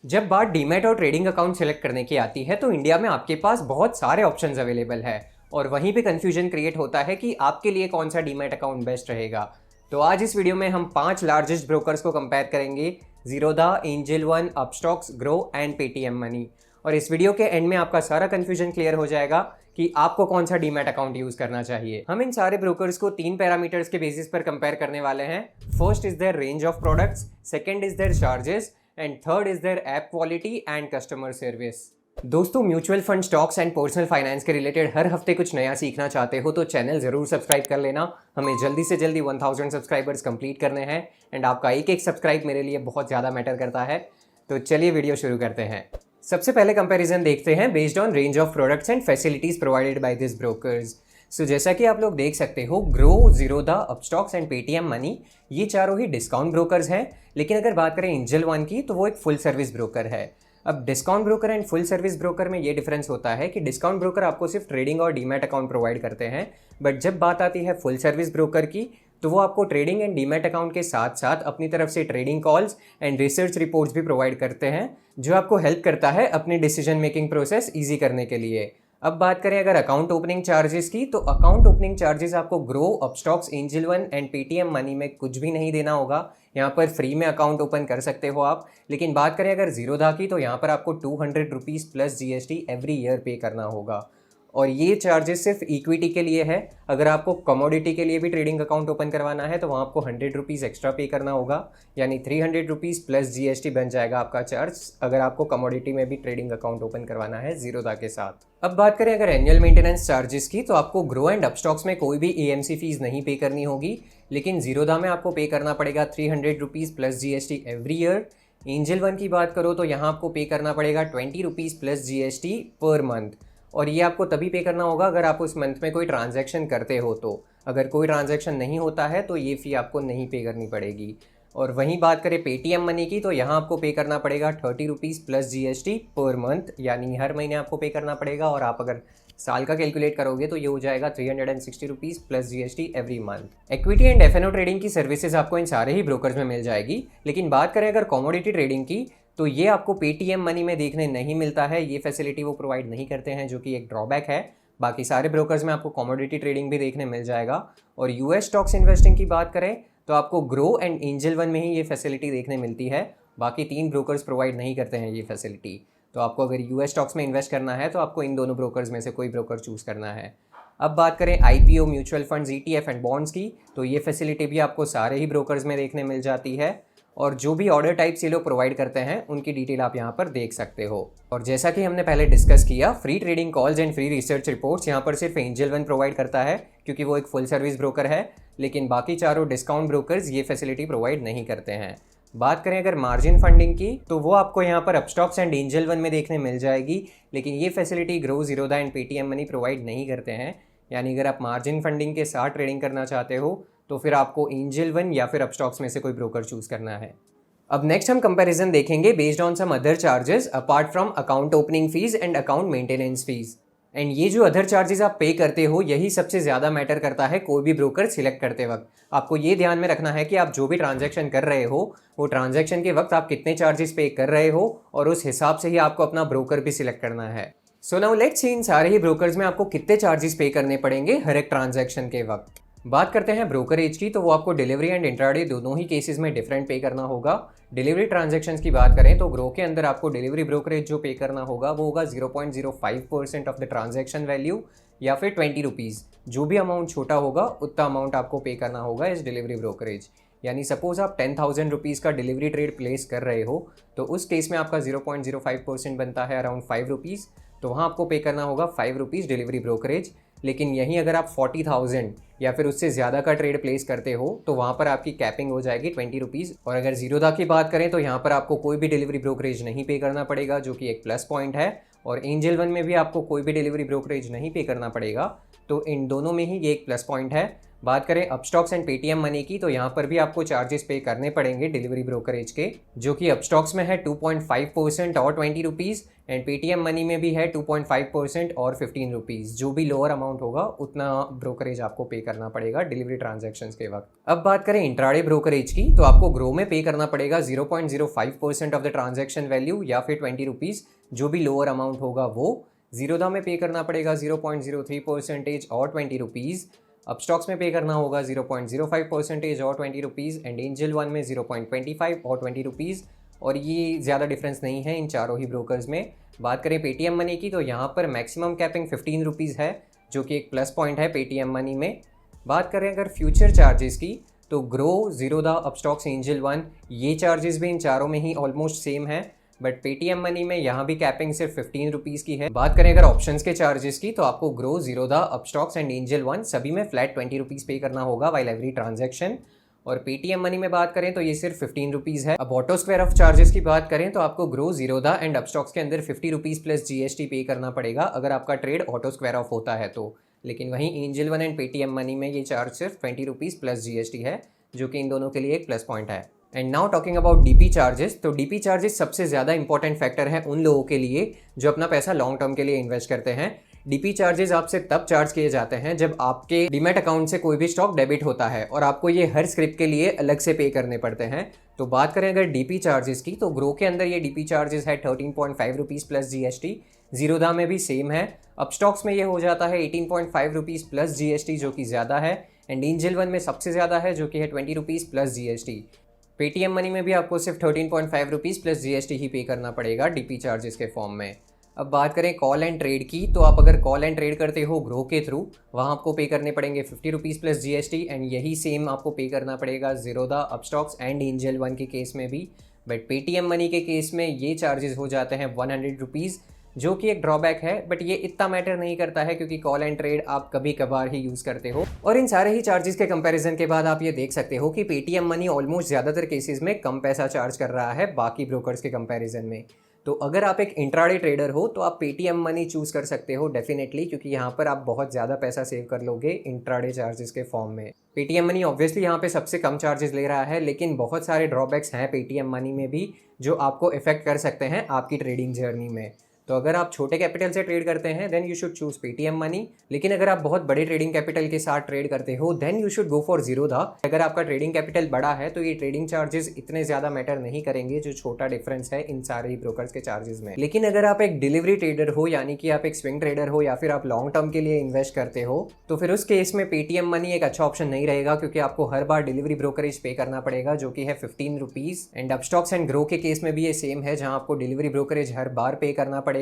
जब बात डीमैट और ट्रेडिंग अकाउंट सेलेक्ट करने की आती है तो इंडिया में आपके पास बहुत सारे ऑप्शंस अवेलेबल है और वहीं पे कंफ्यूजन क्रिएट होता है कि आपके लिए कौन सा डीमैट अकाउंट बेस्ट रहेगा। तो आज इस वीडियो में हम 5 लार्जेस्ट ब्रोकर्स को कंपेयर करेंगे, Zerodha, angel one, Upstox, grow and Paytm money. और इस वीडियो के एंड में आपका सारा कंफ्यूजन क्लियर हो जाएगा कि आपको कौन सा डीमैट अकाउंट यूज करना चाहिए। हम इन सारे ब्रोकर्स को 3 पैरामीटर्स के बेसिस पर कंपेयर करने वाले हैं। First is their range of products, second is their charges and third is their app quality and customer service. दोस्तों, mutual fund, stocks and personal finance के रिलेटेड हर हफ्ते कुछ नया सीखना चाहते हो तो चैनल जरूर सब्सक्राइब कर लेना। हमें जल्दी से जल्दी 1000 सब्सक्राइबर्स कंप्लीट करने हैं एंड आपका एक एक सब्सक्राइब मेरे लिए बहुत ज़्यादा मैटर करता है। तो चलिए वीडियो शुरू करते हैं। सबसे पहले कंपैरिजन देखते हैं based on range of products and facilities provided by this brokers. So जैसा कि आप लोग देख सकते हो, Groww, Zerodha, Upstox and Paytm Money ये चारों ही डिस्काउंट ब्रोकर्स हैं। लेकिन अगर बात करें एंजल वन की तो वो एक फुल सर्विस ब्रोकर है। अब discount broker and full service broker में ये डिफरेंस होता है कि डिस्काउंट ब्रोकर आपको सिर्फ ट्रेडिंग और डीमैट अकाउंट प्रोवाइड करते हैं, बट जब बात आती है फुल सर्विस ब्रोकर की तो वो आपको ट्रेडिंग एंड डीमैट अकाउंट के साथ साथ अपनी तरफ से trading calls and research reports भी प्रोवाइड करते हैं, जो आपको हेल्प करता है अपनी डिसीजन मेकिंग प्रोसेस ईजी करने के लिए। अब बात करें अगर अकाउंट ओपनिंग चार्जेस की, तो अकाउंट ओपनिंग चार्जेस आपको grow, Upstox, angel one and Paytm money में कुछ भी नहीं देना होगा। यहाँ पर फ्री में अकाउंट ओपन कर सकते हो आप। लेकिन बात करें अगर जीरोधा की तो यहाँ पर आपको 200 rupees plus GST every year पे करना होगा। और ये चार्जेस सिर्फ इक्विटी के लिए है। अगर आपको कमोडिटी के लिए भी ट्रेडिंग अकाउंट ओपन करवाना है तो वहाँ आपको 100 रुपीज़ एक्स्ट्रा पे करना होगा, यानी 300 रुपीज़ प्लस जीएसटी बन जाएगा आपका चार्ज, अगर आपको कमोडिटी में भी ट्रेडिंग अकाउंट ओपन करवाना है जीरोधा के साथ। अब बात करें अगर एनुअल मेंटेनेंस चार्जेस की, तो आपको ग्रो एंड अपस्टॉक्स में कोई भी एएमसी फीस नहीं पे करनी होगी, लेकिन जीरोधा में आपको पे करना पड़ेगा 300 rupees plus GST every year. Angel one की बात करो तो यहाँ आपको पे करना पड़ेगा 20 rupees plus GST per month, और ये आपको तभी पे करना होगा अगर आप उस मंथ में कोई ट्रांजैक्शन करते हो। तो अगर कोई ट्रांजैक्शन नहीं होता है तो ये फ़ी आपको नहीं पे करनी पड़ेगी। और वहीं बात करें पेटीएम मनी की, तो यहाँ आपको पे करना पड़ेगा 30 rupees plus GST per month, यानी हर महीने आपको पे करना पड़ेगा। और आप अगर साल का कैलकुलेट करोगे तो ये हो जाएगा 360 rupees plus GST every month. Equity and FNO trading की सर्विसेज आपको इन सारे ही ब्रोकर्स में मिल जाएगी। लेकिन बात करें अगर कमोडिटी ट्रेडिंग की, तो ये आपको पेटीएम मनी में देखने नहीं मिलता है। ये फैसिलिटी वो प्रोवाइड नहीं करते हैं, जो कि एक ड्रॉबैक है। बाकी सारे ब्रोकर्स में आपको कमोडिटी ट्रेडिंग भी देखने मिल जाएगा। और यूएस स्टॉक्स इन्वेस्टिंग की बात करें तो आपको ग्रो एंड एंजल वन में ही ये फैसिलिटी देखने मिलती है। बाकी 3 ब्रोकर्स प्रोवाइड नहीं करते हैं ये फैसिलिटी। तो आपको अगर यूएस स्टॉक्स में इन्वेस्ट करना है तो आपको इन दोनों ब्रोकर्स में से कोई ब्रोकर चूज़ करना है। अब बात करें IPO, mutual funds, ETF and bonds की, तो ये फैसिलिटी भी आपको सारे ही ब्रोकर्स में देखने मिल जाती है। और जो भी ऑर्डर टाइप्स ये लोग प्रोवाइड करते हैं उनकी डिटेल आप यहाँ पर देख सकते हो। और जैसा कि हमने पहले डिस्कस किया, free trading calls and free research reports यहाँ पर सिर्फ एंजल वन प्रोवाइड करता है, क्योंकि वो एक फुल सर्विस ब्रोकर है। लेकिन बाकी चारों डिस्काउंट ब्रोकर्स ये फैसिलिटी प्रोवाइड नहीं करते हैं। बात करें अगर मार्जिन फंडिंग की, तो वो आपको यहाँ पर अपस्टॉक्स एंड एंजल वन में देखने मिल जाएगी। लेकिन ये facility grow, Zerodha and Paytm money provide नहीं करते हैं। यानी अगर आप मार्जिन फंडिंग के साथ ट्रेडिंग करना चाहते हो तो फिर आपको एंजल वन या फिर अपस्टॉक्स में से कोई ब्रोकर चूज़ करना है। अब नेक्स्ट हम कंपैरिजन देखेंगे based on some other charges apart from account opening fees and account maintenance fees. And ये जो अदर चार्जेस आप पे करते हो, यही सबसे ज़्यादा मैटर करता है कोई भी ब्रोकर सिलेक्ट करते वक्त। आपको ये ध्यान में रखना है कि आप जो भी ट्रांजैक्शन कर रहे हो, वो ट्रांजैक्शन के वक्त आप कितने चार्जेस पे कर रहे हो, और उस हिसाब से ही आपको अपना ब्रोकर भी सिलेक्ट करना है। सो नाउ लेट्स सी इन सारे ही ब्रोकर्स में आपको कितने चार्जेस पे करने पड़ेंगे हर एक ट्रांजैक्शन के वक्त। बात करते हैं ब्रोकरेज की, तो वो आपको डिलीवरी एंड इंट्राडे दोनों ही केसेस में डिफरेंट पे करना होगा। डिलीवरी ट्रांजैक्शंस की बात करें तो ग्रो के अंदर आपको डिलीवरी ब्रोकरेज जो पे करना होगा वो होगा 0.05% ऑफ द ट्रांजैक्शन वैल्यू, या फिर 20 रुपीज़। जो भी अमाउंट छोटा होगा उतना अमाउंट आपको पे करना होगा इस डिलीवरी ब्रोकरेज। यानी सपोज आप 10,000 रुपीज़ का डिलीवरी ट्रेड प्लेस कर रहे हो, तो उस केस में आपका 0.05% बनता है अराउंड 5 रुपीज़। तो वहाँ आपको पे करना होगा 5 रुपीज़ डिलीवरी ब्रोकरेज। लेकिन यहीं अगर आप 40,000 या फिर उससे ज़्यादा का ट्रेड प्लेस करते हो तो वहाँ पर आपकी कैपिंग हो जाएगी 20 रुपीज़। और अगर जीरोधा की बात करें तो यहाँ पर आपको कोई भी डिलीवरी ब्रोकरेज नहीं पे करना पड़ेगा, जो कि एक प्लस पॉइंट है। और एंजल वन में भी आपको कोई भी डिलीवरी ब्रोकरेज नहीं पे करना पड़ेगा, तो इन दोनों में ही ये एक प्लस पॉइंट है। बात करें अपस्टॉक्स एंड पेटीएम मनी की, तो यहाँ पर भी आपको चार्जेस पे करने पड़ेंगे डिलीवरी ब्रोकरेज के, जो कि अपस्टॉक्स में है 2.5% और 20 रुपीज़, एंड पेटीएम मनी में भी है 2.5% और 15 रुपीज़। जो भी लोअर अमाउंट होगा उतना ब्रोकरेज आपको पे करना पड़ेगा डिलीवरी ट्रांजैक्शंस के वक्त। अब बात करें इंट्राडे ब्रोकरेज की, तो आपको ग्रो में पे करना पड़ेगा 0.05% ऑफ द ट्रांजैक्शन वैल्यू या फिर 20 रुपीज़। जो भी लोअर अमाउंट होगा वो जीरोधा में पे करना पड़ेगा 0.03% और 20 रुपीज़। अपस्टॉक्स में पे करना होगा 0.05% और 20 रुपीज़, एंड एंजल वन में 0.25 और 20 रुपीज़। और ये ज़्यादा डिफरेंस नहीं है इन चारों ही ब्रोकर्स में। बात करें पेटीएम मनी की, तो यहाँ पर मैक्सिमम कैपिंग 15 रुपीज़ है, जो कि एक प्लस पॉइंट है पेटीएम मनी में। बात करें अगर फ्यूचर चार्जेस की, तो grow, Zerodha, Upstox, angel one, ये चार्जेस भी इन चारों में ही ऑलमोस्ट सेम है, बट पेटीएम मनी में यहाँ भी कैपिंग सिर्फ 15 रुपीज़ की है। बात करें अगर ऑप्शंस के चार्जेस की, तो आपको grow, Zerodha, Upstox and angel one सभी में फ्लैट 20 रुपीज़ पे करना होगा वाइल एवरी ट्रांजैक्शन। और पेटीएम मनी में बात करें तो ये सिर्फ 15 रुपीज़ है। अब ऑटो स्क्वायर ऑफ चार्जेस की बात करें तो आपको ग्रो, जीरोधा एंड अपस्टॉक्स के अंदर 50 रुपीज़ प्लस जीएसटी पे करना पड़ेगा अगर आपका ट्रेड ऑटो स्क्वायर ऑफ होता है तो। लेकिन वहीं angel one and Paytm money में ये चार्ज सिर्फ 20 रुपीज़ प्लस जीएसटी है, जो कि इन दोनों के लिए एक प्लस पॉइंट है। And now talking about DP charges, तो डीपी चार्जेस सबसे ज़्यादा इंपॉर्टेंट फैक्टर है उन लोगों के लिए जो अपना पैसा लॉन्ग टर्म के लिए इन्वेस्ट करते हैं। डीपी चार्जेस आपसे तब चार्ज किए जाते हैं जब आपके डीमैट अकाउंट से कोई भी स्टॉक डेबिट होता है और आपको ये हर स्क्रिप्ट के लिए अलग से पे करने पड़ते हैं। तो बात करें अगर डीपी चार्जेस की, तो ग्रो के अंदर ये डीपी चार्जेस है 13.5 रुपीज़ प्लस जीएसटी। जीरोधा में भी सेम है। अपस्टॉक्स में ये हो जाता है 18.5 रुपीज़ प्लस जीएसटी, जो कि ज़्यादा है। एंड एंजल वन में सबसे ज़्यादा है, जो कि है 20 rupees plus GST. Paytm money में भी आपको सिर्फ 13.5 रुपीज़ प्लस जीएसटी ही पे करना पड़ेगा डीपी चार्जेस के फॉर्म में। अब बात करें कॉल एंड ट्रेड की, तो आप अगर कॉल एंड ट्रेड करते हो ग्रो के थ्रू, वहाँ आपको पे करने पड़ेंगे 50 रुपीज़ प्लस जीएसटी, एंड यही सेम आपको पे करना पड़ेगा Zerodha, Upstox and angel one के केस में भी। बट पेटीएम मनी के केस में ये चार्जेस हो जाते हैं 100 रुपीज़, जो कि एक ड्रॉबैक है, बट ये इतना मैटर नहीं करता है क्योंकि कॉल एंड ट्रेड आप कभी कभार ही यूज़ करते हो। और इन सारे ही चार्जेस के कंपैरिजन के बाद आप ये देख सकते हो कि पेटीएम मनी ऑलमोस्ट ज़्यादातर केसेस में कम पैसा चार्ज कर रहा है बाकी ब्रोकर्स के कंपैरिजन में। तो अगर आप एक इंट्राडे ट्रेडर हो तो आप पेटीएम मनी चूज़ कर सकते हो डेफिनेटली, क्योंकि यहाँ पर आप बहुत ज़्यादा पैसा सेव कर लोगे इंट्राडे चार्जेस के फॉर्म में। पेटीएम मनी ऑब्वियसली यहाँ पे सबसे कम चार्जेस ले रहा है, लेकिन बहुत सारे ड्रॉबैक्स हैं पेटीएम मनी में भी जो आपको इफेक्ट कर सकते हैं आपकी ट्रेडिंग जर्नी में। तो अगर आप छोटे कैपिटल से ट्रेड करते हैं then you should choose Paytm Money, लेकिन अगर आप बहुत बड़े ट्रेडिंग कैपिटल के साथ ट्रेड करते हो then you should go for Zerodha. अगर आपका ट्रेडिंग कैपिटल बड़ा है तो ये ट्रेडिंग चार्जेस इतने ज़्यादा मैटर नहीं करेंगे, जो छोटा डिफरेंस है इन सारे ही ब्रोकर्स के चार्जेस में। लेकिन अगर आप एक डिलीवरी ट्रेडर हो, यानी कि आप एक स्विंग ट्रेडर हो या फिर आप लॉन्ग टर्म के लिए इन्वेस्ट करते हो, तो फिर उस केस में पेटीएम मनी एक अच्छा ऑप्शन नहीं रहेगा, क्योंकि आपको हर बार डिलीवरी ब्रोकरेज पे करना पड़ेगा, जो कि है 15 rupees. And Upstox and grow के केस में भी ये सेम है, जहाँ आपको डिलीवरी ब्रोकरेज हर बार पे करना पड़ेगा।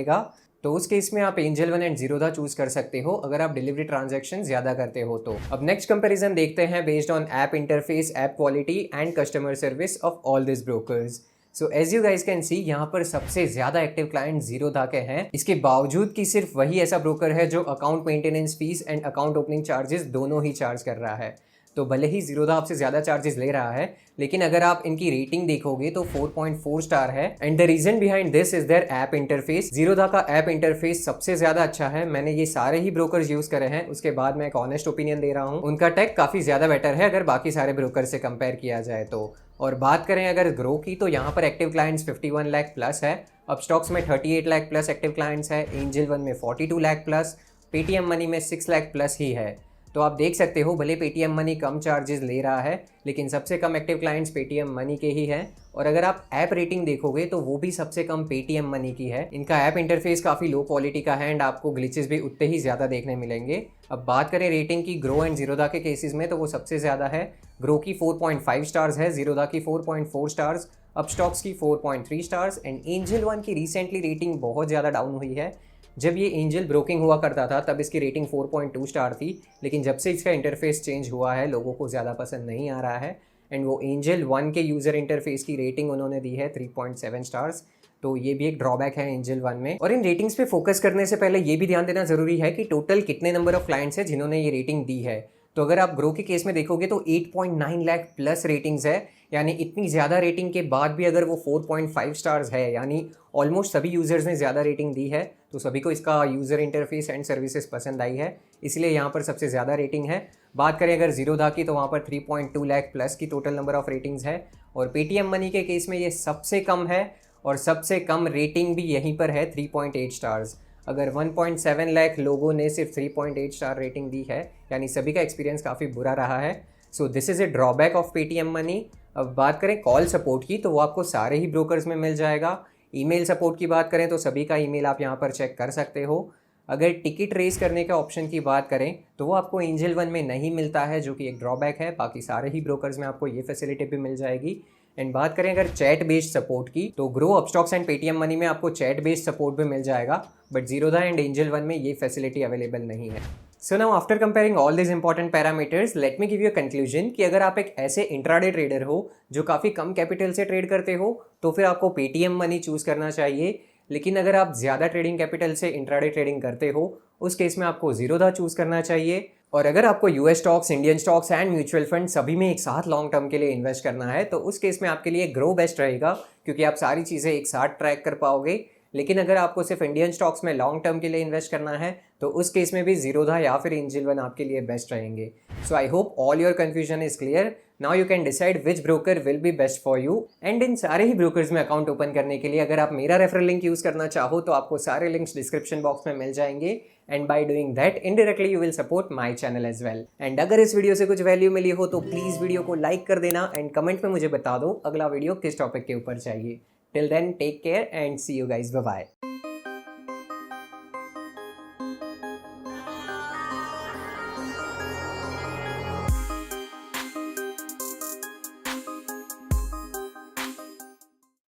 तो उस केस में आप angel one and Zerodha choose कर सकते हो अगर आप डिलीवरी ट्रांजैक्शन ज्यादा करते हो तो। अब नेक्स्ट कंपैरिजन देखते हैं based on app interface, app quality and customer service of all this brokers. So as you guys can see, यहाँ पर सबसे ज्यादा एक्टिव क्लाइंट जीरोधा के हैं, इसके बावजूद कि सिर्फ वही ऐसा ब्रोकर है जो account maintenance fees and account opening charges दोनों ही चार्ज कर रहा है। तो भले ही जीरोधा आपसे ज़्यादा चार्जेस ले रहा है, लेकिन अगर आप इनकी रेटिंग देखोगे तो 4.4 स्टार है। And the reason behind this is their app interface. Zerodha का ऐप इंटरफेस सबसे ज़्यादा अच्छा है। मैंने ये सारे ही ब्रोकर्स यूज़ करे हैं, उसके बाद मैं एक ऑनेस्ट ओपिनियन दे रहा हूँ। उनका टेक काफ़ी ज़्यादा बेटर है अगर बाकी सारे ब्रोकर से कंपेयर किया जाए तो। और बात करें अगर ग्रो की, तो यहाँ पर एक्टिव क्लाइंट्स 51 लाख प्लस है, अपस्टॉक्स में 38 लाख प्लस एक्टिव क्लाइंट्स है, एंजल वन में 42 लाख प्लस, पेटीएम मनी में 6 लाख प्लस ही है। तो आप देख सकते हो भले पेटीएम मनी कम चार्जेस ले रहा है, लेकिन सबसे कम एक्टिव क्लाइंट्स पेटीएम मनी के ही हैं। और अगर आप ऐप रेटिंग देखोगे तो वो भी सबसे कम पेटीएम मनी की है। इनका ऐप इंटरफेस काफ़ी लो क्वालिटी का है एंड आपको ग्लिचेस भी उतने ही ज़्यादा देखने मिलेंगे। अब बात करें रेटिंग की ग्रो एंड जीरोधा के केसेस में, तो वो सबसे ज़्यादा है। ग्रो की 4.5 स्टार्स है, जीरोधा की 4.4 स्टार्स, अपस्टॉक्स की 4.3 स्टार्स, एंड एंजल वन की रिसेंटली रेटिंग बहुत ज़्यादा डाउन हुई है। जब ये एंजल ब्रोकिंग हुआ करता था तब इसकी रेटिंग 4.2 स्टार थी, लेकिन जब से इसका इंटरफेस चेंज हुआ है लोगों को ज़्यादा पसंद नहीं आ रहा है। एंड वो एंजल वन के यूज़र इंटरफेस की रेटिंग उन्होंने दी है 3.7 स्टार्स। तो ये भी एक ड्रॉबैक है एंजल वन में। और इन रेटिंग्स पे फोकस करने से पहले ये भी ध्यान देना ज़रूरी है कि टोटल कितने नंबर ऑफ क्लाइंट्स हैं जिन्होंने ये रेटिंग दी है। तो अगर आप ग्रो के केस में देखोगे तो 8.9 लाख प्लस रेटिंग्स है, यानी इतनी ज़्यादा रेटिंग के बाद भी अगर वो 4.5 स्टार्स है, यानी ऑलमोस्ट सभी यूज़र्स ने ज़्यादा रेटिंग दी है, तो सभी को इसका यूज़र इंटरफेस एंड सर्विसेज पसंद आई है, इसलिए यहाँ पर सबसे ज़्यादा रेटिंग है। बात करें अगर जीरोधा की तो वहाँ पर 3.2 लाख प्लस की टोटल नंबर ऑफ रेटिंग्स है, और पेटीएम मनी के केस में ये सबसे कम है और सबसे कम रेटिंग भी यहीं पर है 3.8 स्टार्स। अगर 1.7 लाख लोगों ने सिर्फ 3.8 स्टार रेटिंग दी है, यानी सभी का एक्सपीरियंस काफ़ी बुरा रहा है। So this is a drawback of Paytm money. अब बात करें कॉल सपोर्ट की तो वो आपको सारे ही ब्रोकर्स में मिल जाएगा। ईमेल सपोर्ट की बात करें तो सभी का ईमेल आप यहाँ पर चेक कर सकते हो। अगर टिकट रेस करने के ऑप्शन की बात करें तो वो आपको एंजल वन में नहीं मिलता है, जो कि एक ड्रॉबैक है। बाकी सारे ही ब्रोकर्स में आपको ये फैसिलिटी भी मिल जाएगी। एंड बात करें अगर चैट बेस्ड सपोर्ट की तो grow, Upstox and Paytm money में आपको चैट बेस्ड सपोर्ट भी मिल जाएगा, but Zerodha and angel one में ये फैसिलिटी अवेलेबल नहीं है। So now after comparing all this important parameters, let me give you a conclusion कि अगर आप एक ऐसे इंट्राडे ट्रेडर हो जो काफ़ी कम कैपिटल से ट्रेड करते हो तो फिर आपको पेटीएम मनी चूज़ करना चाहिए। लेकिन अगर आप ज़्यादा ट्रेडिंग कैपिटल से इंट्राडे ट्रेडिंग करते हो उस केस में आपको जीरोधा चूज़ करना चाहिए। और अगर आपको US stocks, Indian stocks and mutual fund सभी में एक साथ लॉन्ग टर्म के लिए इन्वेस्ट करना है तो उस केस में आपके लिए ग्रो बेस्ट रहेगा, क्योंकि आप सारी चीज़ें एक साथ ट्रैक कर पाओगे। लेकिन अगर आपको सिर्फ इंडियन स्टॉक्स में लॉन्ग टर्म के लिए इन्वेस्ट करना है तो उस केस में भी जीरोधा या फिर एंजल वन आपके लिए बेस्ट रहेंगे। So I hope all your confusion is clear. Now you can decide which broker will be best for you. And इन सारे ही ब्रोकर्स में अकाउंट ओपन करने के लिए अगर आप मेरा रेफरल लिंक यूज़ करना चाहो तो आपको सारे लिंक्स डिस्क्रिप्शन बॉक्स में मिल जाएंगे। And by doing that indirectly you will support my channel as well. And अगर इस वीडियो से कुछ वैल्यू मिली हो तो प्लीज़ वीडियो को लाइक कर देना एंड कमेंट में मुझे बता दो अगला वीडियो किस टॉपिक के ऊपर चाहिए। Till then take care and see you guys, bye bye.